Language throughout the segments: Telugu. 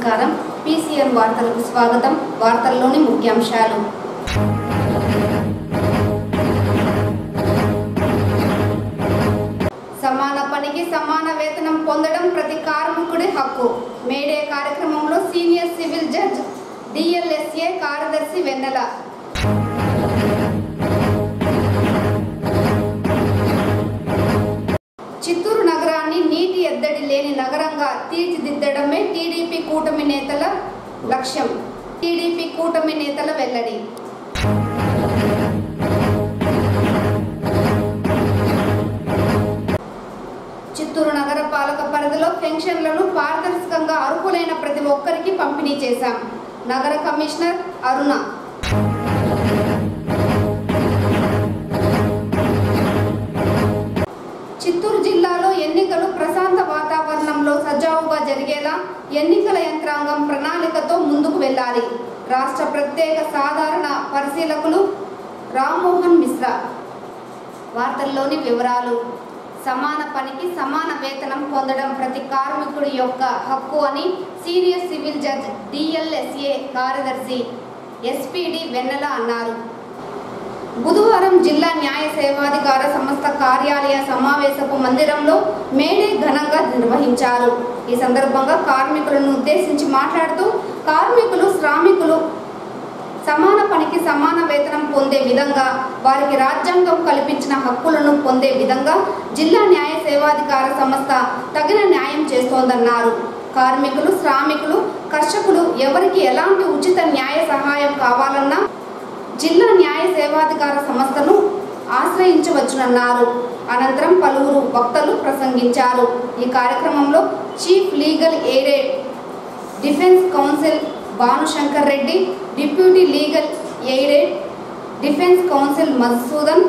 నమస్కారం. PCN వార్తలకు స్వాగతం. వార్తల్లోని ముఖ్యాంశాలు. సమాన పనికి సమాన వేతనం పొందడం ప్రతి కార్మికుడి హక్కు. మేడే కార్యక్రమంలో సీనియర్ సివిల్ జడ్జ్ DLSA కార్యదర్శి వెన్నెల. చిత్తూరు నగరాన్ని నీటి ఎద్దడి లేని నగరంగా తీర్చిదిద్దడమే టీడీపీ కూటమి నేతల లక్ష్యం. టీడీపీ కూటమి నేతల వెల్లడి. చిత్తూరు నగర పాలక పరిధిలో పెన్షన్లను పారదర్శకంగా అర్హులైన ప్రతి ఒక్కరికి పంపిణీ చేశాం. నగర కమిషనర్ అరుణ. చిత్తూరు జిల్లాలో ఎన్నికలు ప్రశాంత వాతావరణంలో సజావుగా జరిగేలా ఎన్నికల యంత్రాంగం ప్రణాళికతో ముందుకు వెళ్లాలి. రాష్ట్ర ప్రత్యేక సాధారణ పరిశీలకులు రామ్మోహన్ మిశ్రా. వార్తల్లోని వివరాలు. సమాన పనికి సమాన వేతనం పొందడం ప్రతి కార్మికుడి యొక్క హక్కు అని సీనియర్ సివిల్ జడ్జ్ DLSA కార్యదర్శి SPD వెన్నెల అన్నారు. బుధవారం జిల్లా న్యాయ సేవాధికార సంస్థ కార్యాలయ సమావేశపు మందిరంలో మేడే ఘనంగా నిర్వహించారు. ఈ సందర్భంగా కార్మికులను ఉద్దేశించి మాట్లాడుతూ కార్మికులు శ్రామికులు సమాన పనికి సమాన వేతనం పొందే విధంగా వారికి రాజ్యాంగం కల్పించిన హక్కులను పొందే విధంగా జిల్లా న్యాయ సేవాధికార సంస్థ తగిన న్యాయం చేస్తోందన్నారు. కార్మికులు శ్రామికులు కర్షకులు ఎవరికి ఎలాంటి ఉచిత న్యాయ సహాయం కావాలన్నా జిల్లా న్యాయ సేవాధికార సంస్థను ఆశ్రయించవచ్చునన్నారు. అనంతరం పలువురు వక్తలు ప్రసంగించారు. ఈ కార్యక్రమంలో chief legal aid defence council Bhanushankar Reddy, deputy legal aid defence council Madhusudan,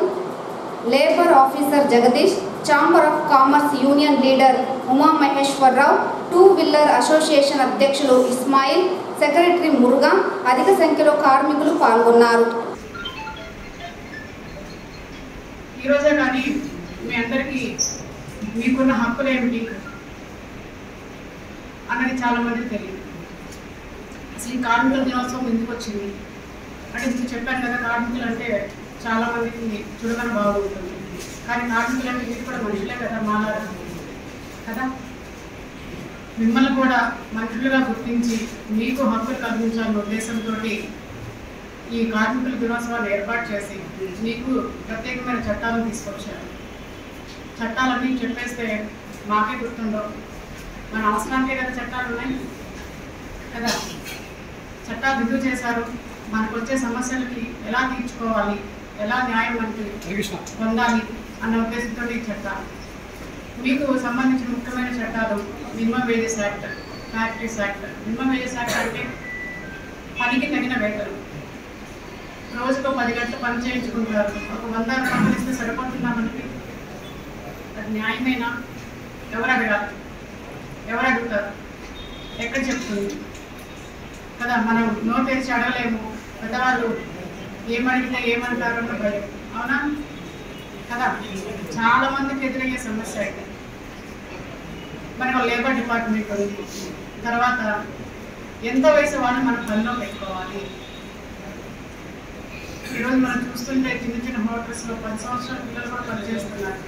labour officer Jagadish, chamber of commerce union leader Umamaheswararao, two wheeler association అధ్యక్షులు ఇస్మాయిల్, సెక్రటరీ మురుగా అధిక సంఖ్యలో కార్మికులు పాల్గొన్నారు. ఈరోజే కానీ మీ అందరికీ మీకున్న హక్కులు ఏమిటి అన్నది చాలా మందికి తెలియదు. అసలు ఈ కార్మికుల దినోత్సవం ఎందుకు వచ్చింది అంటే మీకు చెప్పాను కదా, కార్మికులు అంటే చాలా మందికి చులకన బాగుంటుంది. కానీ కార్మికులు అంటే మీరు కూడా మనుషులే కదా, మాలాగా కదా. మిమ్మల్ని కూడా మనుషులుగా గుర్తించి మీకు హక్కులు కల్పించాలన్న ఉద్దేశంతో ఈ కార్మికుల దినోత్సవాన్ని ఏర్పాటు చేసి మీకు ప్రత్యేకమైన చట్టాలను తీసుకొచ్చారు. చట్టాలన్నీ చెప్పేస్తే మాకే గుర్తుండవు, మన అవసరానికే కదా చట్టాలు ఉన్నాయి కదా. చట్టాలు రుజువు చేశారు, మనకు వచ్చే సమస్యలకి ఎలా తీర్చుకోవాలి, ఎలా న్యాయం అంటే పొందాలి అన్న ఉద్దేశంతో ఈ చట్టాలు. మీకు సంబంధించిన ముఖ్యమైన చట్టాలు minimum wages act, factories act. Minimum wages act అంటే పనికి తగిన వేతనం. రోజుకు 10 గంటలు పని చేయించుకుంటారు, ఒక 100 రూపాయలు ఇస్తే సరిపోతుందా మనకి? అది న్యాయమేనా? ఎవరు అడగాలి, ఎవరు అడుగుతారు, ఎక్కడ చెప్తుంది కదా. మనం నోట్ తెరిచి అడగలేము, పెద్దవాళ్ళు ఏమడిగితే ఏమంటారు అన్న భయం, అవునా కదా. చాలా మందికి ఎదురయ్యే సమస్య అయితే మనకు లేబర్ డిపార్ట్మెంట్ ఉంది. తర్వాత ఎంత వయసు వాళ్ళు మన పనిలో పెట్టుకోవాలి. ఈరోజు మనం చూస్తుంటే చిన్న చిన్న హోటల్స్లో 10 సంవత్సరాల పిల్లలు కూడా పనిచేస్తున్నారు.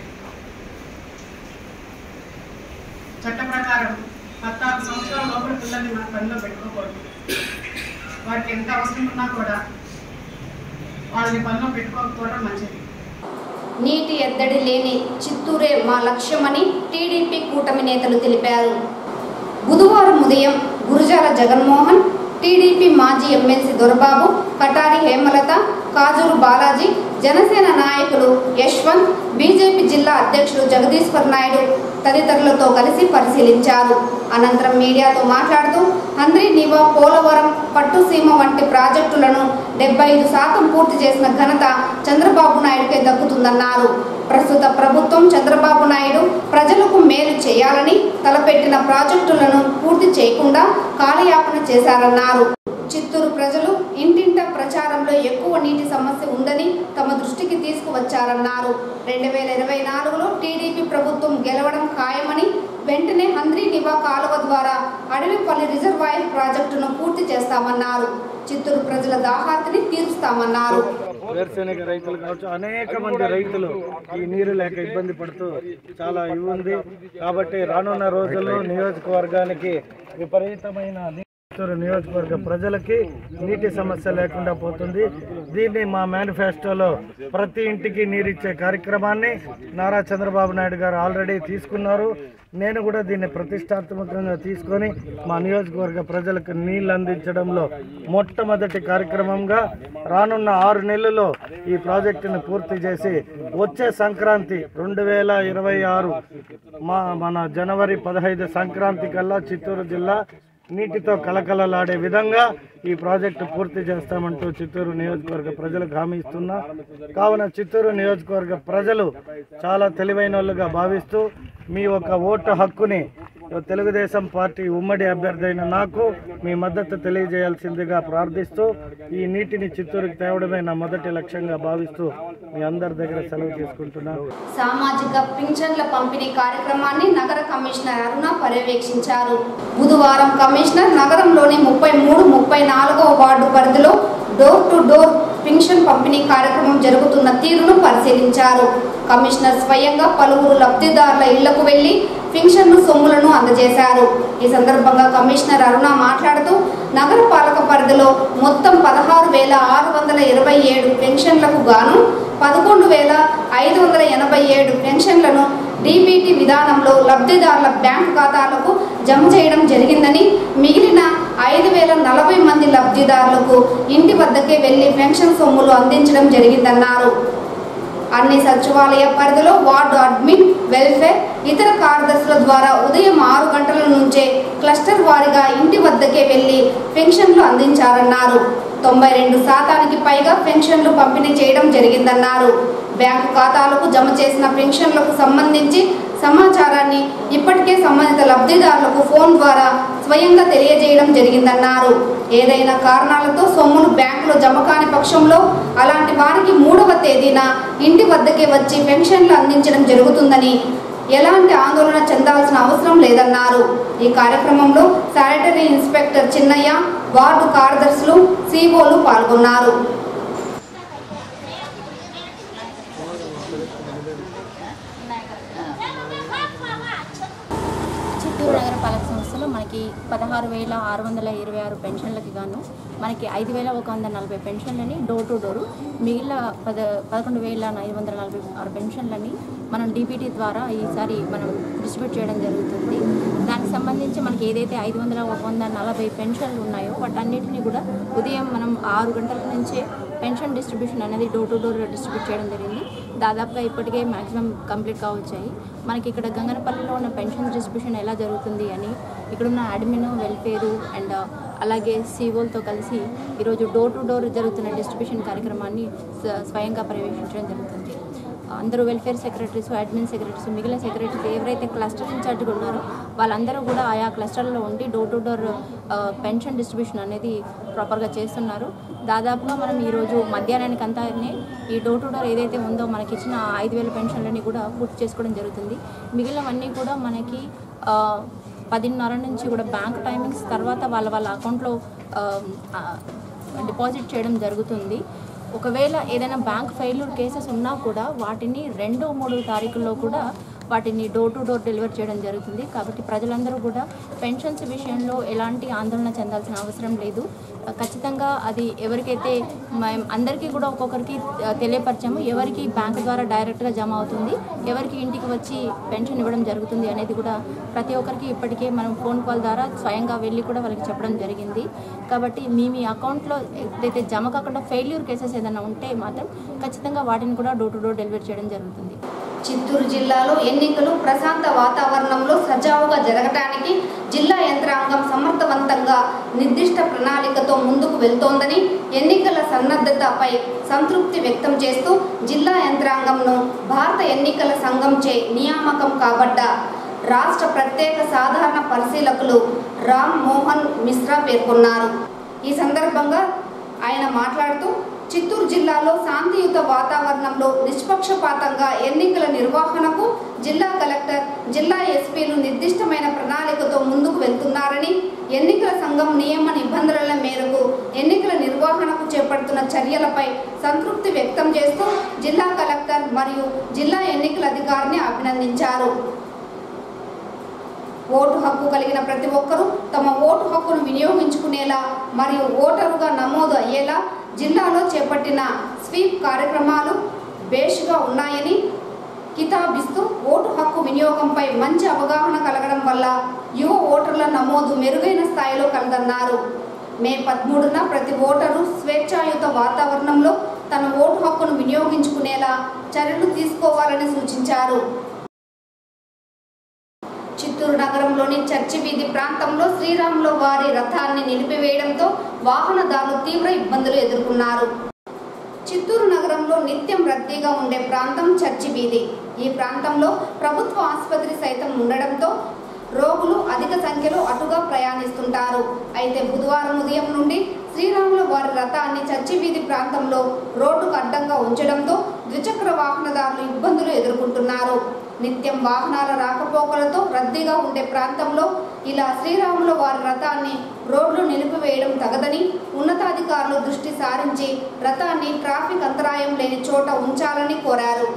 చట్ట ప్రకారం 14 సంవత్సరాల లోపల పిల్లల్ని మన పనిలో పెట్టుకోకూడదు. వారికి ఎంత అవసరం ఉన్నా కూడా వాళ్ళని పనిలో పెట్టుకోకపోవడం మంచిది. నీటి ఎద్దడి లేని చిత్తూరే మా లక్ష్యమని టీడీపీ కూటమి నేతలు తెలిపారు. బుధవారం ఉదయం గురుజాల జగన్మోహన్, టీడీపీ మాజీ ఎమ్మెల్సీ దొరబాబు, కటారి హేమలత, కాజూరు బాలాజీ, జనసేన నాయకులు యశ్వంత్, బీజేపీ జిల్లా అధ్యక్షుడు జగదీశ్వర్ నాయుడు తదితరులతో కలిసి పరిశీలించారు. అనంతరం మీడియాతో మాట్లాడుతూ హంద్రీనీవా, పోలవరం, పట్టుసీమ వంటి ప్రాజెక్టులను 75% పూర్తి చేసిన ఘనత చంద్రబాబు నాయుడుకే దక్కుతుందన్నారు. ప్రస్తుత ప్రభుత్వం చంద్రబాబు నాయుడు ప్రజలకు మేలు చేయాలని తలపెట్టిన ప్రాజెక్టులను పూర్తి చేయకుండా కాలయాపన చేశారన్నారు. చిత్తూరు ప్రజలు ఇంటింటా ప్రచారంలో ఎక్కువ నీటి సమస్య ఉందని తమ దృష్టికి తీసుకువచ్చారన్నారు. 2024లో టీడీపీ ప్రభుత్వం గెలవడం ఖాయమని వెంటనే హంద్రీ నివా కాలువ ద్వారా అడవిపల్లి రిజర్వాయర్ ప్రాజెక్టును పూర్తి చేస్తామన్నారు. చిత్తూరు ప్రజల దాహార్తిని తీరుస్తామన్నారు. వేరుశెనగ రైతులు కావచ్చు, అనేక మంది రైతులు ఈ నీరు లేక ఇబ్బంది పడుతూ చాలా ఉంది. కాబట్టి రానున్న రోజుల్లో నియోజకవర్గానికి విపరీతమైన నియోజకవర్గ ప్రజలకి నీటి సమస్య లేకుండా పోతుంది. దీన్ని మా మేనిఫెస్టోలో ప్రతి ఇంటికి నీరిచ్చే కార్యక్రమాన్ని నారా చంద్రబాబు నాయుడు గారు ఆల్రెడీ తీసుకున్నారు. నేను కూడా దీన్ని ప్రతిష్టాత్మకంగా తీసుకొని మా నియోజకవర్గ ప్రజలకు నీళ్లు అందించడంలో మొట్టమొదటి కార్యక్రమంగా రానున్న 6 నెలల్లో ఈ ప్రాజెక్టును పూర్తి చేసి వచ్చే సంక్రాంతి 2026 మన జనవరి 15 సంక్రాంతి కల్లా చిత్తూరు జిల్లా నీటితో కలకలలాడే విధంగా ఈ ప్రాజెక్టు పూర్తి చేస్తామంటూ చిత్తూరు నియోజకవర్గ ప్రజలకు హామీ ఇస్తున్నా. కావున చిత్తూరు నియోజకవర్గ ప్రజలు చాలా తెలివైన వాళ్ళుగా భావిస్తూ మీ ఒక ఓటు హక్కుని తెలుగుదేశం పార్టీ ఉమ్మడి అభ్యర్థి అయిన నాకు మీ మద్దతు తెలియజేయాల్సిందిగా ప్రార్థిస్తూ ఈ నీటిని చిత్తూరుకు తేవడమే నా మొదటి లక్ష్యంగా భావిస్తూ మీ అందరి దగ్గర సెలవు తీసుకుంటున్నాను. సామాజిక పింఛన్ల పంపిణీ కార్యక్రమాన్ని నగర కమిషనర్ అరుణ పర్యవేక్షించారు. బుధవారం కమిషనర్ నగరంలోని 33, 34వ వార్డు పరిధిలో డోర్ టు డోర్ పింఛన్ పంపిణీ కార్యక్రమం జరుగుతున్న తీరును పరిశీలించారు. కమిషనర్ స్వయంగా పలువురు లబ్ధిదారుల ఇళ్లకు వెళ్లి పింఛన్ను సొమ్ములను అందజేశారు. ఈ సందర్భంగా కమిషనర్ అరుణ మాట్లాడుతూ నగరపాలక పరిధిలో మొత్తం 16,627 పెన్షన్లకు గాను 11,587 పెన్షన్లను డీబీటీ విధానంలో లబ్ధిదారుల బ్యాంకు ఖాతాలకు జమ చేయడం జరిగిందని, మిగిలిన 5,040 మంది లబ్ధిదారులకు ఇంటి వద్దకే వెళ్లి పెన్షన్ సొమ్ములు అందించడం జరిగిందన్నారు. అన్ని సచివాలయ పరిధిలో వార్డు అడ్మిన్, వెల్ఫేర్, ఇతర కార్యదర్శుల ద్వారా ఉదయం 6 గంటల నుంచే క్లస్టర్ వారీగా ఇంటి వద్దకే వెళ్లి పెన్షన్లు అందించారన్నారు. 92% పైగా పెన్షన్లు పంపిణీ చేయడం జరిగిందన్నారు. బ్యాంకు ఖాతాలకు జమ చేసిన పెన్షన్లకు సంబంధించి సమాచారాన్ని ఇప్పటికే సంబంధిత లబ్ధిదారులకు ఫోన్ ద్వారా స్వయంగా తెలియజేయడం జరిగిందన్నారు. ఏదైనా కారణాలతో సొమ్ములు బ్యాంకులో జమ కాని పక్షంలో అలాంటి వారికి 3వ తేదీన ఇంటి వద్దకే వచ్చి పెన్షన్లు అందించడం జరుగుతుందని, ఎలాంటి ఆందోళన చెందాల్సిన అవసరం లేదన్నారు. ఈ కార్యక్రమంలో శానిటరీ ఇన్స్పెక్టర్ చిన్నయ్య, వార్డు కార్యదర్శులు, సిఓలు పాల్గొన్నారు. చిత్తూరు నగరపాలక సంస్థలో మనకి 16,626 పెన్షన్లకి గాను మనకి 5,140 పెన్షన్లని డోర్ టు డోరు, మిగిలిన 11,446 పెన్షన్లని మనం డీబీటీ ద్వారా ఈసారి మనం డిస్ట్రిబ్యూట్ చేయడం జరుగుతుంది. దానికి సంబంధించి మనకి ఏదైతే 5,140 పెన్షన్లు ఉన్నాయో వాటన్నిటిని కూడా ఉదయం మనం 6 గంటల నుంచే పెన్షన్ డిస్ట్రిబ్యూషన్ అనేది డోర్ టు డోర్ డిస్ట్రిబ్యూట్ చేయడం జరిగింది. దాదాపుగా ఇప్పటికే మ్యాక్సిమం కంప్లీట్ కావచ్చాయి. మనకి ఇక్కడ గంగనపల్లిలో ఉన్న పెన్షన్ డిస్ట్రిబ్యూషన్ ఎలా జరుగుతుంది అని ఇక్కడున్న అడ్మిన్, వెల్ఫేరు అండ్ అలాగే సిఓలతో కలిసి ఈరోజు డోర్ టు డోర్ జరుగుతున్న డిస్ట్రిబ్యూషన్ కార్యక్రమాన్ని స్వయంగా పర్యవేక్షించడం జరుగుతుంది. అందరూ వెల్ఫేర్ సెక్రటరీస్, అడ్మిన్ సెక్రటరీస్, మిగిలిన సెక్రటరీస్ ఎవరైతే క్లస్టర్ ఇన్ఛార్జ్గా ఉన్నారో వాళ్ళందరూ కూడా ఆయా క్లస్టర్లో ఉండి door to door pension distribution అనేది ప్రాపర్గా చేస్తున్నారు. దాదాపుగా మనం ఈరోజు మధ్యాహ్నానికి అంతా ఈ డోర్ టు డోర్ ఏదైతే ఉందో మనకి ఇచ్చిన 5,000 పెన్షన్లని కూడా పూర్తి చేసుకోవడం జరుగుతుంది. మిగిలినవన్నీ కూడా మనకి 10:30 నుంచి కూడా బ్యాంక్ టైమింగ్స్ తర్వాత వాళ్ళ అకౌంట్లో డిపాజిట్ చేయడం జరుగుతుంది. ఒకవేళ ఏదైనా బ్యాంక్ ఫెయిల్యూర్ కేసెస్ ఉన్నా కూడా వాటిని 2-3 తారీఖుల్లో కూడా వాటిని డోర్ టు డోర్ డెలివర్ చేయడం జరుగుతుంది. కాబట్టి ప్రజలందరూ కూడా పెన్షన్స్ విషయంలో ఎలాంటి ఆందోళన చెందాల్సిన అవసరం లేదు. ఖచ్చితంగా అది ఎవరికైతే అందరికీ కూడా ఒక్కొక్కరికి తెలియపరిచాము, ఎవరికి బ్యాంకు ద్వారా డైరెక్ట్గా జమ అవుతుంది, ఎవరికి ఇంటికి వచ్చి పెన్షన్ ఇవ్వడం జరుగుతుంది అనేది కూడా ప్రతి ఒక్కరికి ఇప్పటికే మనం ఫోన్ కాల్ ద్వారా స్వయంగా వెళ్ళి కూడా వాళ్ళకి చెప్పడం జరిగింది. కాబట్టి మీ అకౌంట్లో ఏదైతే జమ కాకుండా ఫెయిల్యూర్ కేసెస్ ఏదైనా ఉంటే మాత్రం ఖచ్చితంగా వాటిని కూడా డోర్ టు డోర్ డెలివరీ చేయడం జరుగుతుంది. చిత్తూరు జిల్లాలో ఎన్నికలు ప్రశాంత వాతావరణంలో సజావుగా జరగటానికి జిల్లా యంత్రాంగం సమర్థవంతంగా నిర్దిష్ట ప్రణాళికతో ముందుకు వెళ్తోందని, ఎన్నికల సన్నద్ధతపై సంతృప్తి వ్యక్తం చేస్తూ జిల్లా యంత్రాంగంను భారత ఎన్నికల సంఘంచే నియామకం కాబడ్డ రాష్ట్ర ప్రత్యేక సాధారణ పరిశీలకులు రామ్ మోహన్ మిశ్రా పేర్కొన్నారు. ఈ సందర్భంగా ఆయన మాట్లాడుతూ చిత్తూరు జిల్లాలో శాంతియుత వాతావరణంలో నిష్పక్షపాతంగా ఎన్నికల నిర్వహణకు జిల్లా కలెక్టర్ జిల్లా ఎస్పీలు నిర్దిష్టమైన ప్రణాళికతో ముందుకు వెళ్తున్నారని, ఎన్నికల సంఘం నియమ నిబంధనల మేరకు ఎన్నికల నిర్వహణకు చేపడుతున్న చర్యలపై సంతృప్తి వ్యక్తం చేస్తూ జిల్లా కలెక్టర్ మరియు జిల్లా ఎన్నికల అధికారిని అభినందించారు. ఓటు హక్కు కలిగిన ప్రతి ఒక్కరూ తమ ఓటు హక్కును వినియోగించుకునేలా మరియు ఓటరుగా నమోదు అయ్యేలా జిల్లాలో చేపట్టిన స్వీప్ కార్యక్రమాలు బేషుగా ఉన్నాయని కితాబిస్తూ ఓటు హక్కు వినియోగంపై మంచి అవగాహన కలగడం వల్ల యువ ఓటర్ల నమోదు మెరుగైన స్థాయిలో కలదన్నారు. మే 13న ప్రతి ఓటరు స్వేచ్ఛాయుత వాతావరణంలో తన ఓటు హక్కును వినియోగించుకునేలా చర్యలు తీసుకోవాలని సూచించారు. చిత్తూరు నగరంలోని చర్చి వీధి ప్రాంతంలో శ్రీరాముల వారి రథాన్ని నిలిపివేయడంతో వాహనదారులు తీవ్ర ఇబ్బందులు ఎదుర్కొన్నారు. చిత్తూరు నగరంలో నిత్యం రద్దీగా ఉండే ప్రాంతం చర్చి వీధి. ఈ ప్రాంతంలో ప్రభుత్వ ఆసుపత్రి సైతం ఉండడంతో రోగులు అధిక సంఖ్యలో అటుగా ప్రయాణిస్తుంటారు. అయితే బుధవారం ఉదయం నుండి శ్రీరాముల వారి రథాన్ని చర్చి వీధి ప్రాంతంలో రోడ్డుకు అడ్డంగా ఉంచడంతో ద్విచక్ర వాహనదారులు ఇబ్బందులు ఎదుర్కొంటున్నారు. నిత్యం వాహనాల రాకపోకలతో రద్దీగా ఉండే ప్రాంతంలో ఇలా శ్రీరాముల వారి రథాన్ని రోడ్లు నిలిపివేయడం తగదని ఉన్నతాధికారులు దృష్టి సారించి రథాన్ని ట్రాఫిక్ అంతరాయం లేని చోట ఉంచాలని కోరారు.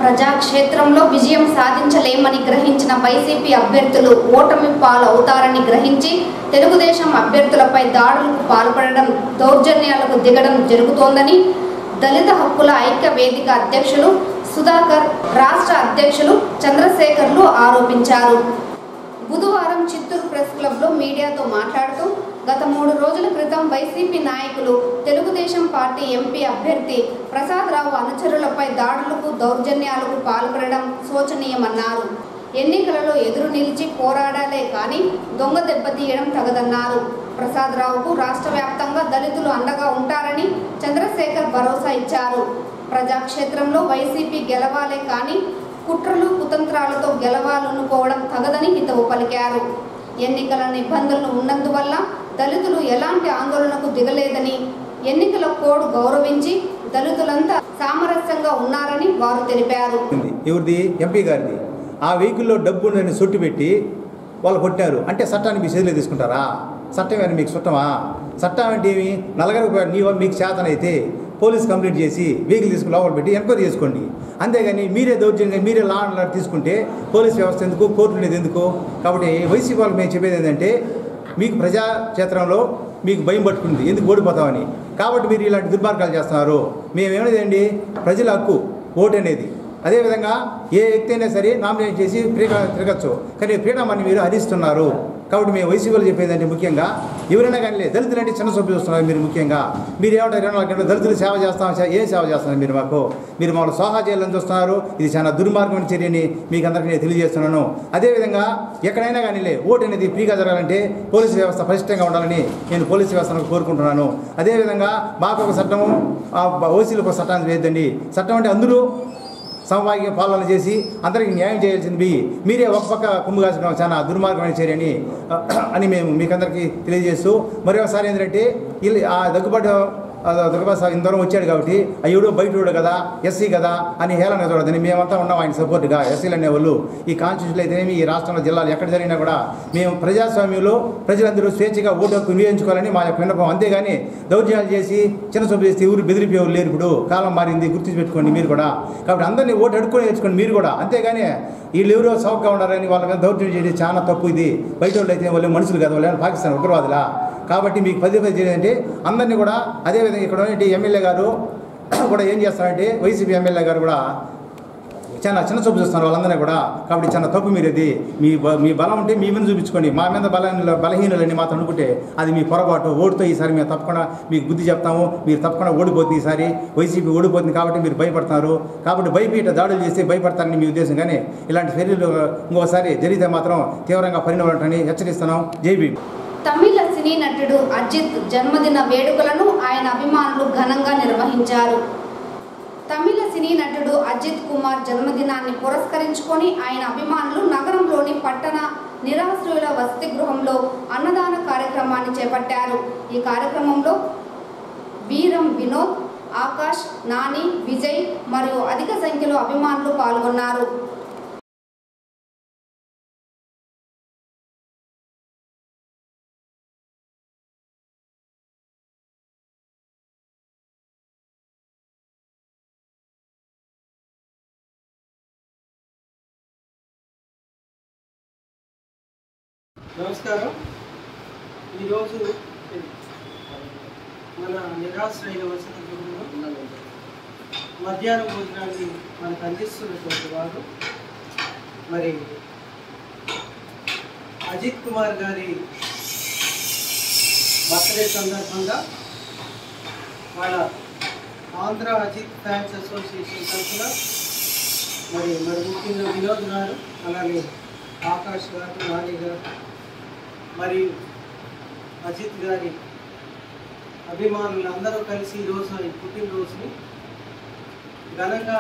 ప్రజాక్షేత్రంలో విజయం సాధించలేమని గ్రహించిన వైసీపీ అభ్యర్థులు ఓటమి పాలవుతారని గ్రహించి తెలుగుదేశం అభ్యర్థులపై దాడులకు పాల్పడడం, దౌర్జన్యాలకు దిగడం జరుగుతోందని దళిత హక్కుల ఐక్య వేదిక అధ్యక్షులు సుధాకర్, రాష్ట్ర అధ్యక్షులు చంద్రశేఖర్లు ఆరోపించారు. బుధవారం చిత్తూరు ప్రెస్ క్లబ్లో మీడియాతో మాట్లాడుతూ గత 3 రోజుల క్రితం వైసీపీ నాయకులు తెలుగుదేశం పార్టీ ఎంపీ అభ్యర్థి ప్రసాదరావు అనుచరులపై దాడులకు, దౌర్జన్యాలకు పాల్పడడం శోచనీయమన్నారు. ఎన్నికలలో ఎదురు నిలిచి పోరాడాలే కానీ దొంగ దెబ్బతీయడం తగదన్నారు. ప్రసాదరావుకు రాష్ట్ర వ్యాప్తంగా దళితులు అండగా ఉంటారని చంద్రశేఖర్ భరోసా ఇచ్చారు. ప్రజాక్షేత్రంలో వైసీపీ గెలవాలే కానీ కుట్రలు, కుతంత్రాలతో గెలవాలనుకోవడం తగదని హితవు పలికారు. ఎన్నికల నిబంధనలు ఉన్నందువల్ల దళితులు ఎలాంటి ఆందోళనకు దిగలేదని, ఎన్నికల కోడ్ గౌరవించి దళితులంతా సామరస్యంగా ఉన్నారని వారు తెలిపారు. ఎవరిది? ఎంపీ గారిది. ఆ వెహికల్లో డబ్బు ఉందని సొట్టు పెట్టి వాళ్ళు కొట్టారు అంటే చట్టాన్ని మీ చేతిలో తీసుకుంటారా? చట్టం ఏమైనా మీకు చుట్టమా? చట్టం అంటే ఏమి? నలగరకు మీకు చేతనైతే పోలీస్ కంప్లైంట్ చేసి వెహికల్ తీసుకుని లోపల పెట్టి ఎంక్వైరీ చేసుకోండి. అంతేగాని మీరే దౌర్జన్యంగా మీరే లా అండ్ ఆర్డర్ తీసుకుంటే పోలీస్ వ్యవస్థ ఎందుకు, కోర్టు అనేది ఎందుకు? కాబట్టి వైసీపీ వాళ్ళకి మేము చెప్పేది ఏంటంటే, మీకు ప్రజాక్షేత్రంలో మీకు భయం పట్టుకుంది ఎందుకు ఓడిపోతామని. కాబట్టి మీరు ఇలాంటి దుర్మార్గాలు చేస్తున్నారు. మేమేమనేదండి, ప్రజల హక్కు ఓటు అనేది. అదేవిధంగా ఏ వ్యక్తి అయినా సరే నామినేట్ చేసి తిరగచ్చు, కానీ ఫ్రీడమ్ అని మీరు హరిస్తున్నారు. కాబట్టి మేము వైసీపీలో చెప్పేది అంటే ముఖ్యంగా ఎవరైనా కానీ దళితులు అంటే చిన్న చూపు చూస్తున్నారు మీరు. ముఖ్యంగా మీరు ఏమంటారు 24 గంటలు దళితులు సేవ చేస్తాం, ఏం సేవ చేస్తున్నారు మీరు? మీరు మమ్మల్ని సోహా చేయాలని చూస్తున్నారు. ఇది చాలా దుర్మార్గమైన చర్యని మీకు అందరికీ నేను తెలియజేస్తున్నాను. అదేవిధంగా ఎక్కడైనా కానీ ఓటు అనేది ఫ్రీగా జరగాలంటే పోలీసు వ్యవస్థ పటిష్టంగా ఉండాలని నేను పోలీసు వ్యవస్థను కోరుకుంటున్నాను. అదేవిధంగా మాకు ఒక చట్టము, ఓసీలకు ఒక చట్టాన్ని వేద్దండి. చట్టం అంటే అందరూ సమవాగ్య పాలన చేసి అందరికీ న్యాయం చేయాల్సింది. మీరే ఒక పక్క కుమ్ము కాల్చడం చాలా దుర్మార్గమైన చర్య అని మేము మీకందరికీ తెలియజేస్తూ, మరొకసారి ఏంటంటే ఆ దగ్గుబాటు ఇందరం వచ్చాడు కాబట్టి అయ్యుడు బయటోడు కదా, ఎస్సీ కదా అని హేళన చూడదని మేమంతా ఉన్నాం ఆయన సపోర్ట్గా. ఎస్సీలు అనేవాళ్ళు ఈ కాన్స్టిట్యూషన్లో అయితేనేమి ఈ రాష్ట్రంలో జిల్లాలు ఎక్కడ జరిగినా కూడా మేము ప్రజాస్వామ్యంలో ప్రజలందరూ స్వేచ్ఛగా ఓటు హక్కు వినియోగించుకోవాలని మా యొక్క విన్నపం. అంతేగాని దౌర్జన్యాలు చేసి చిన్న చూపు చేస్తే ఊరు బెదిరిపోయేవాళ్ళు లేరు. ఇప్పుడు కాలం మారింది, గుర్తించుపెట్టుకోండి మీరు కూడా. కాబట్టి అందరినీ ఓటు అడుక్కొని నేర్చుకోండి మీరు కూడా. అంతేగాని వీళ్ళు ఎవరో సౌకగా ఉండాలని వాళ్ళ మీద దౌర్జన్యం చేయడం చాలా తప్పు. ఇది బయట వాళ్ళు అయితే వాళ్ళు మనుషులు కదా, వాళ్ళు పాకిస్తాన్ ఉగ్రవాదులా. కాబట్టి మీకు పదే చేయాలంటే అందరినీ కూడా అదేవిధంగా ఇక్కడ ఎమ్మెల్యే గారు కూడా ఏం చేస్తారంటే వైసీపీ ఎమ్మెల్యే గారు కూడా చాలా చిన్న చూపు చూస్తున్నారు వాళ్ళందరినీ కూడా. కాబట్టి చాలా తప్పు మీరు. అది మీ బలం ఉంటే మీ మీద చూపించుకోండి. మా మీద బలహీనులని మాత్రం అనుకుంటే అది మీ పొరపాటు. ఓటుతో ఈసారి మేము తప్పకుండా మీకు బుద్ధి చెప్తాము. మీరు తప్పకుండా ఓడిపోతుంది. ఈసారి వైసీపీ ఓడిపోతుంది కాబట్టి మీరు భయపడుతున్నారు. కాబట్టి భయపీట దాడులు చేస్తే భయపడతారని మీ ఉద్దేశం. కానీ ఇలాంటి చర్యలు ఇంకోసారి జరిగితే మాత్రం తీవ్రంగా పరిణామాలని హెచ్చరిస్తున్నాం. జై భీమ్. తమిళ సినీ నటుడు అజిత్ జన్మదిన వేడుకలను ఆయన అభిమానులు ఘనంగా నిర్వహించారు. తమిళ సినీ నటుడు అజిత్ కుమార్ జన్మదినాన్ని పురస్కరించుకొని ఆయన అభిమానులు నగరంలోని పట్టణ నిరాశ్రయుల వసతి గృహంలో అన్నదాన కార్యక్రమాన్ని చేపట్టారు. ఈ కార్యక్రమంలో వీరం వినోద్, ఆకాష్, నాని, విజయ్ మరియు అధిక సంఖ్యలో అభిమానులు పాల్గొన్నారు. నమస్కారం. ఈరోజు మన నిరాశ్రయుల వసతి గృహంలో మధ్యాహ్న భోజనాన్ని మనకు అందిస్తున్నటువంటి వారు మరి అజిత్ కుమార్ గారి బర్త్డే సందర్భంగా వాళ్ళ ఆంధ్ర అజిత్ ఫ్యాన్స్ అసోసియేషన్ తరఫున మరి ముఖ్యంగా వినోద్ గారు, అలాగే ఆకాష్ గారు, నాని గారు మరియు అజిత్ గారి అభిమానులు అందరూ కలిసి ఈరోజు ఈ పుట్టినరోజుని ఘనంగా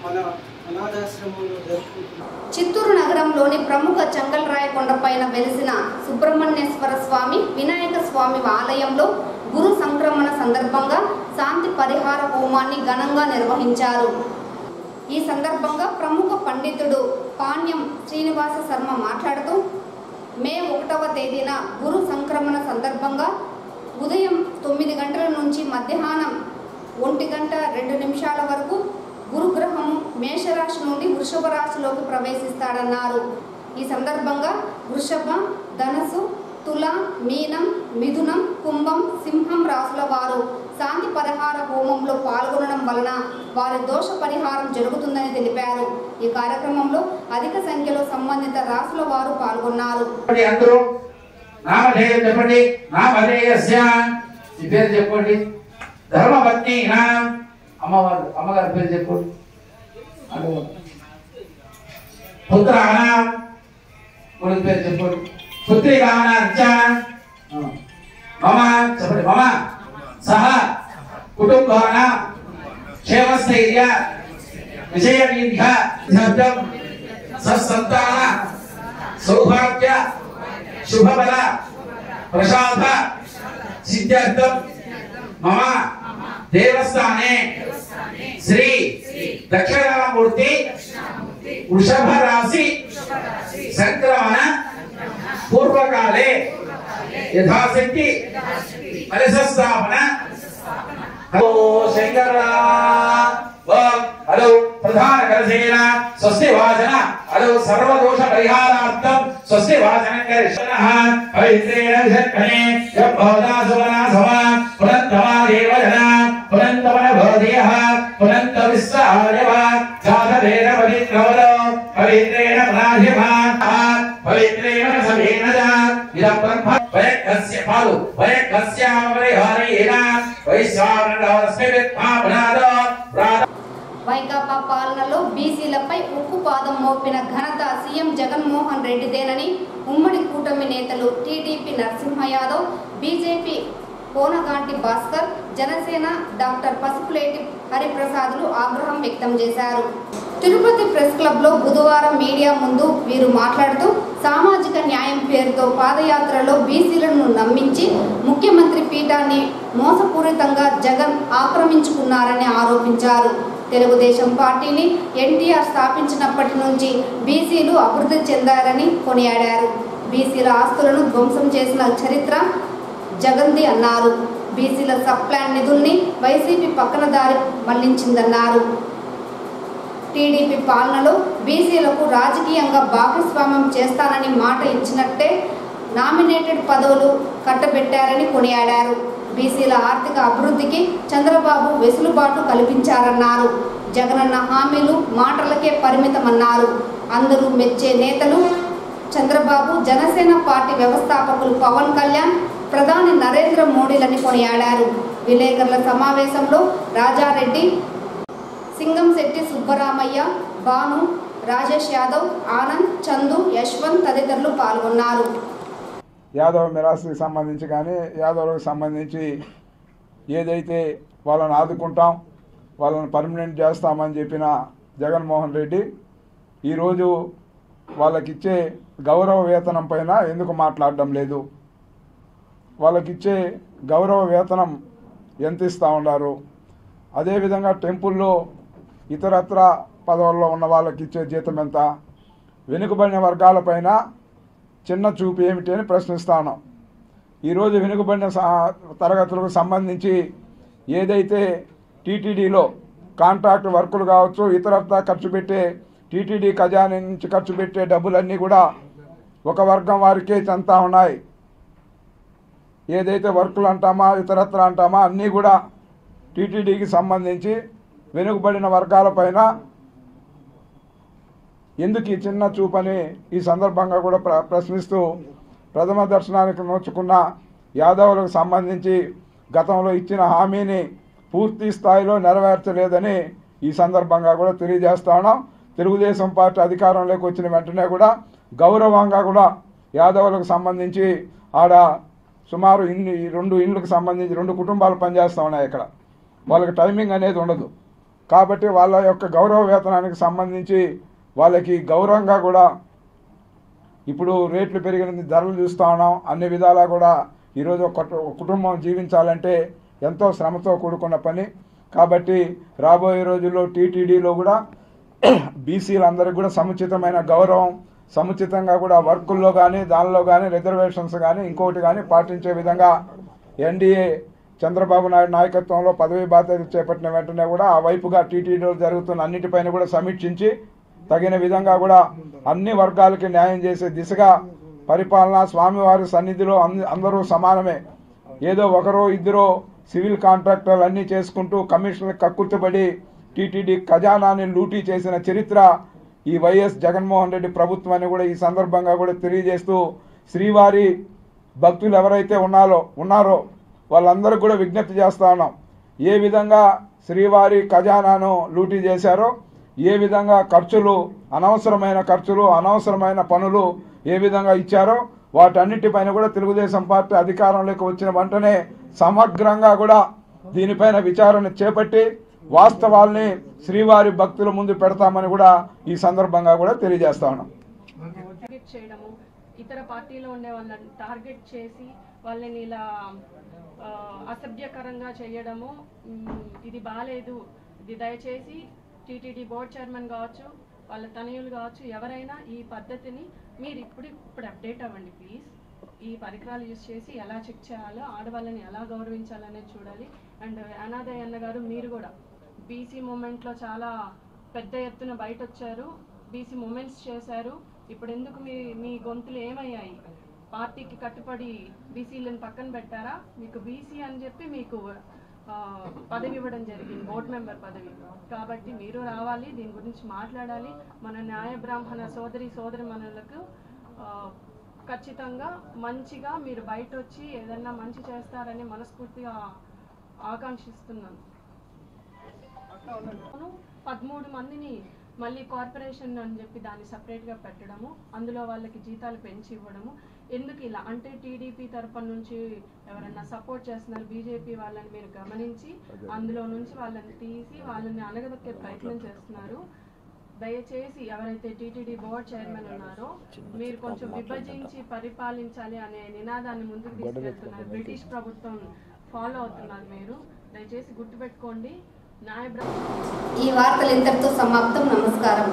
మన అనాథాశ్రమంలో జరుపుకుంటున్నాం. చిత్తూరు నగరంలోని ప్రముఖ చంగల్రాయ కొండపైన వెలిసిన సుబ్రహ్మణ్యేశ్వర స్వామి వినాయక స్వామి ఆలయంలో గురు సంక్రమణ సందర్భంగా శాంతి పరిహార హోమాన్ని ఘనంగా నిర్వహించారు. ఈ సందర్భంగా ప్రముఖ పండితుడు పాణ్యం శ్రీనివాస శర్మ మాట్లాడుతూ, మే 1వ తేదీన గురు సంక్రమణ సందర్భంగా ఉదయం 9 గంటల నుంచి మధ్యాహ్నం 1:02 వరకు గురుగ్రహము మేషరాశి నుండి వృషభ రాశిలోకి ప్రవేశిస్తాడన్నారు. ఈ సందర్భంగా వృషభ, ధనసు, తుల, మీనం, మిథునం, కుంభం, సింహం రాశుల వారు శాంతి పరిహార హోమంలో పాల్గొనడం వలన వారి దోష పరిహారం జరుగుతుందని తెలిపారు. ఈ కార్యక్రమంలో అధిక సంఖ్యలో సంబంధిత రాశుల వారు పాల్గొన్నారు. అమ్మగారి పేరు చెప్పండి. పుత్రానాం కొడుకు పేరు చెప్పండి. పుత్రికానాం మమ చెప్పండి. మమ సహ కుటుంబానాం క్షేమస్థైర్య విజయవీర్య శబ్దం సత్సంతాన సౌభాగ్య శుభబల ప్రసాద సిద్ధ్యర్థం మమ దేవస్థానే శ్రీ దక్షిణామూర్తి వృషభ రాశి సంక్రమణ పూర్వకాలే యథాశక్తి కలశస్థాపన. శంకర హలో ప్రధాన కలశేన స్వస్తి వాచన హలో సర్వదోష పరిహారార్థం స్వస్తి వాచనం కరిష్యః పవిత్రేణ విశక్కనే యభోదాసువనాసవ పునంతమాదేవజన పునంతమన భోధియః పునంత విస్సాయవ జాతవేన పవిత్రవలో పవిత్రేణ ప్రాధ్యమా పవిత్రేణ సభేన బ్రహ్మ వయకస్య పాలు వయకస్యామరిహరేణ వైశ్వానరస్మి విద్మానాదో వైకాపా పాలనలో బీసీలపై ఉక్కుపాదం మోపిన ఘనత సీఎం జగన్మోహన్ రెడ్డిదేనని ఉమ్మడి కూటమి నేతలు TDP Narasimha Yadav, BJP Konaganti Bhaskar, Janasena doctor Pasupuleti హరిప్రసాద్లు ఆగ్రహం వ్యక్తం చేశారు. తిరుపతి ప్రెస్ క్లబ్లో బుధవారం మీడియా ముందు వీరు మాట్లాడుతూ సామాజిక న్యాయం పేరుతో పాదయాత్రలో బీసీలను నమ్మించి ముఖ్యమంత్రి పీఠాన్ని మోసపూరితంగా జగన్ ఆక్రమించుకున్నారని ఆరోపించారు. తెలుగుదేశం పార్టీని ఎన్టీఆర్ స్థాపించినప్పటి నుంచి బీసీలు అభివృద్ధి చెందారని కొనియాడారు. బీసీల ఆస్తులను ధ్వంసం చేసిన చరిత్ర జగన్ది అన్నారు. బీసీల సబ్ ప్లాన్ నిధుల్ని వైసీపీ పక్కన దారి మళ్లించిందన్నారు. టీడీపీ పాలనలో బీసీలకు రాజకీయంగా భాగస్వామ్యం చేస్తానని మాట ఇచ్చినట్టే నామినేటెడ్ పదవులు కట్టబెట్టారని కొనియాడారు. బీసీల ఆర్థిక అభివృద్ధికి చంద్రబాబు వెసులుబాటు కల్పించారన్నారు. జగనన్న హామీలు మాటలకే పరిమితమన్నారు. అందరూ మెచ్చే నేతలు చంద్రబాబు, జనసేన పార్టీ వ్యవస్థాపకులు పవన్ కళ్యాణ్, ప్రధాని నరేంద్ర మోడీలని కొనియాడారు. విలేకరుల సమావేశంలో రాజారెడ్డి, సింగంశెట్టి సుబ్బరామయ్య, భాను, రాజేష్ యాదవ్, ఆనంద్, చందు, యశ్వంత్ తదితరులు పాల్గొన్నారు. యాదవ్ మిరాస్కి సంబంధించి కానీ యాదవ్లకు సంబంధించి ఏదైతే వాళ్ళని ఆదుకుంటాం, వాళ్ళని పర్మనెంట్ చేస్తామని చెప్పిన జగన్మోహన్ రెడ్డి ఈరోజు వాళ్ళకిచ్చే గౌరవ వేతనం పైన ఎందుకు మాట్లాడడం లేదు? వాళ్ళకిచ్చే గౌరవ వేతనం ఎంత ఇస్తూ ఉన్నారు? అదేవిధంగా టెంపుల్లో ఇతరత్ర పదవుల్లో ఉన్న వాళ్ళకి ఇచ్చే జీతం ఎంత? వెనుకబడిన వర్గాలపైన చిన్న చూపు ఏమిటి అని ప్రశ్నిస్తాను. ఈరోజు వెనుకబడిన తరగతులకు సంబంధించి ఏదైతే టీటీడీలో కాంట్రాక్ట్ వర్కులు కావచ్చు, ఇతరత్ర ఖర్చు పెట్టే టీటీడీ ఖజానా నుంచి ఖర్చు పెట్టే డబ్బులన్నీ కూడా ఒక వర్గం వారికే చెందుతూ ఉన్నాయి. ఏదైతే వర్కులు అంటామా, ఇతరత్ర అంటామా అన్నీ కూడా టీటీడీకి సంబంధించి వెనుకబడిన వర్గాలపైన ఎందుకు ఈ చిన్న చూపని ఈ సందర్భంగా కూడా ప్రశ్నిస్తూ ప్రథమ దర్శనానికి నోచుకున్న యాదవులకు సంబంధించి గతంలో ఇచ్చిన హామీని పూర్తి స్థాయిలో నెరవేర్చలేదని ఈ సందర్భంగా కూడా తెలియజేస్తా ఉన్నాం. తెలుగుదేశం పార్టీ అధికారంలోకి వచ్చిన వెంటనే కూడా గౌరవంగా కూడా యాదవులకు సంబంధించి ఆడ సుమారు రెండు ఇండ్లకు సంబంధించి 2 కుటుంబాలు పనిచేస్తూ ఉన్నాయి. ఇక్కడ వాళ్ళకి టైమింగ్ అనేది ఉండదు కాబట్టి వాళ్ళ యొక్క గౌరవ వేతనానికి సంబంధించి వాళ్ళకి గౌరవంగా కూడా ఇప్పుడు రేట్లు పెరిగిన ధరలు చూస్తూ ఉన్నాం. అన్ని విధాలా కూడా ఈరోజు ఒక కుటుంబం జీవించాలంటే ఎంతో శ్రమతో కూడుకున్న పని. కాబట్టి రాబోయే రోజుల్లో టీటీడీలో కూడా బీసీలందరికీ కూడా సముచితమైన గౌరవం, సముచితంగా కూడా వర్కుల్లో కానీ దానిలో కానీ రిజర్వేషన్స్ కానీ ఇంకోటి కానీ పాటించే విధంగా ఎన్డీఏ చంద్రబాబు నాయుడు నాయకత్వంలో పదవి బాధ్యత చేపట్టిన వెంటనే కూడా ఆ వైపుగా టీటీడీలో జరుగుతున్న అన్నిటిపైన కూడా సమీక్షించి తగిన విధంగా కూడా అన్ని వర్గాలకి న్యాయం చేసే దిశగా పరిపాలన, స్వామివారి సన్నిధిలో అందరూ సమానమే. ఏదో ఒకరో ఇద్దరో సివిల్ కాంట్రాక్టర్లు అన్నీ చేసుకుంటూ కమిషన్లకు కక్కుర్తిపడి టీటీడీ ఖజానాని లూటీ చేసిన చరిత్ర ఈ వైఎస్ జగన్మోహన్ రెడ్డి ప్రభుత్వాన్ని కూడా ఈ సందర్భంగా కూడా తెలియజేస్తూ శ్రీవారి భక్తులు ఎవరైతే ఉన్నారో వాళ్ళందరూ కూడా విజ్ఞప్తి చేస్తా ఉన్నాం. ఏ విధంగా శ్రీవారి ఖజానాను లూటీ చేశారో, ఏ విధంగా ఖర్చులు, అనవసరమైన ఖర్చులు, అనవసరమైన పనులు ఏ విధంగా ఇచ్చారో వాటన్నిటిపైన కూడా తెలుగుదేశం పార్టీ అధికారంలోకి వచ్చిన వెంటనే సమగ్రంగా కూడా దీనిపైన విచారణ చేపట్టి వాస్తవాల్ని శ్రీవారి భక్తుల ముందు పెడతామని కూడా ఈ సందర్భంగా కూడా తెలియజేస్తా ఉన్నాం. చేయడము, ఇతర పార్టీలో ఉండే వాళ్ళని టార్గెట్ చేసి వాళ్ళని ఇలా అసభ్యకరంగా చేయడము ఇది బాలేదు. ఇది దయచేసి టీటీడీ బోర్డు చైర్మన్ కావచ్చు, వాళ్ళ తనయులు కావచ్చు, ఎవరైనా ఈ పద్ధతిని మీరు ఇప్పుడు అప్డేట్ అవ్వండి ప్లీజ్. ఈ పరికరాలు యూజ్ చేసి ఎలా చెక్ చేయాలో, ఆడవాళ్ళని ఎలా గౌరవించాలనేది చూడాలి. అండ్ అనాదయ్య అన్న గారు, మీరు కూడా బీసీ మూమెంట్లో చాలా పెద్ద ఎత్తున బయట వచ్చారు, బీసీ మూమెంట్స్ చేశారు. ఇప్పుడు ఎందుకు మీ గొంతులు ఏమయ్యాయి? పార్టీకి కట్టుబడి బీసీలను పక్కన పెట్టారా? మీకు బీసీ అని చెప్పి మీకు పదవి ఇవ్వడం జరిగింది, బోర్డు మెంబర్ పదవి. కాబట్టి మీరు రావాలి, దీని గురించి మాట్లాడాలి. మన న్యాయ బ్రాహ్మణ సోదరి మనలకు ఖచ్చితంగా మంచిగా మీరు బయట వచ్చి ఏదన్నా మంచి చేస్తారని మనస్ఫూర్తిగా ఆకాంక్షిస్తున్నాను. 13 మందిని మళ్ళీ కార్పొరేషన్ అని చెప్పి దాన్ని సపరేట్గా పెట్టడము, అందులో వాళ్ళకి జీతాలు పెంచి ఇవ్వడము. ఎందుకు ఇలా అంటే టీడీపీ తరఫున నుంచి ఎవరైనా సపోర్ట్ చేస్తున్నారు, బీజేపీ వాళ్ళని మీరు గమనించి అందులో నుంచి వాళ్ళని తీసి వాళ్ళని అణగదొక్కే ప్రయత్నం చేస్తున్నారు. దయచేసి ఎవరైతే టీటీడీ బోర్డ్ చైర్మన్ ఉన్నారో మీరు కొంచెం విభజించి పరిపాలించాలి అనే నినాదాన్ని ముందుకు తీసుకెళ్తున్నారు. బ్రిటిష్ ప్రభుత్వం ఫాలో అవుతున్నారు. మీరు దయచేసి గుర్తుపెట్టుకోండి. ఈ వార్తలు ఇంతటితో సమాప్తం. నమస్కారం.